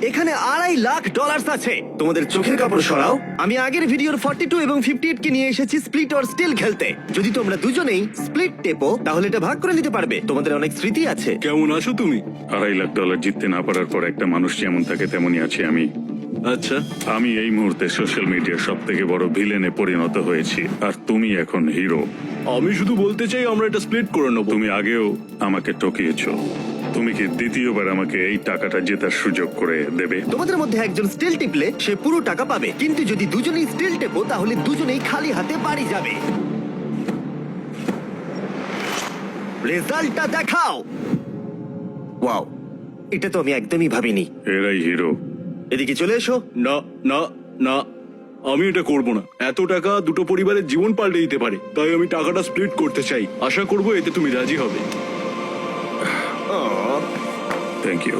এখানে $2.5 লাখ আছে। তোমাদের চোখের কাপড় সরাও। আমি আগের ভিডিওর 42 এবং 58 কে নিয়ে এসেছি স্প্লিট অর স্টিল খেলতে। যদি তোমরা দুজনেই স্প্লিট টেপো তাহলে এটা ভাগ করে নিতে পারবে। তোমাদের অনেক স্মৃতি আছে। কেমন আছো তুমি? $2.5 লাখ জিততে না পারার পর একটা মানুষ যেমন থাকে তেমনই আছি আমি। আচ্ছা, আমি এই মুহূর্তে সোশ্যাল মিডিয়ার সব থেকে বড় ভিলেনে পরিণত হয়েছি, আর তুমি এখন হিরো। আমি শুধু বলতে চাই আমরা এটা স্প্লিট করে নেবো। তুমি আগেও আমাকে ঠকিয়েছো। তুমি কি দ্বিতীয়বার আমাকে এই টাকাটা জেতার সুযোগ করে দেবে? তোমাদের মধ্যে একজন স্টিল টিপলে সে পুরো টাকা পাবে, কিন্তু যদি দুজনেই স্টিল টেপো তাহলে দুজনেই খালি হাতে বাড়ি যাবে। রেজাল্টটা দেখাও। ওয়াও, এটা তো আমি একদমই ভাবিনি। এরাই হিরো। এদিকে চলে এসো। না না না, আমি এটা করব না। এত টাকা দুটো পরিবারের জীবন পাল্টে দিতে পারে, তাই আমি টাকাটা স্প্লিট করতে চাই। আশা করবো এতে তুমি রাজি হবে। Thank you.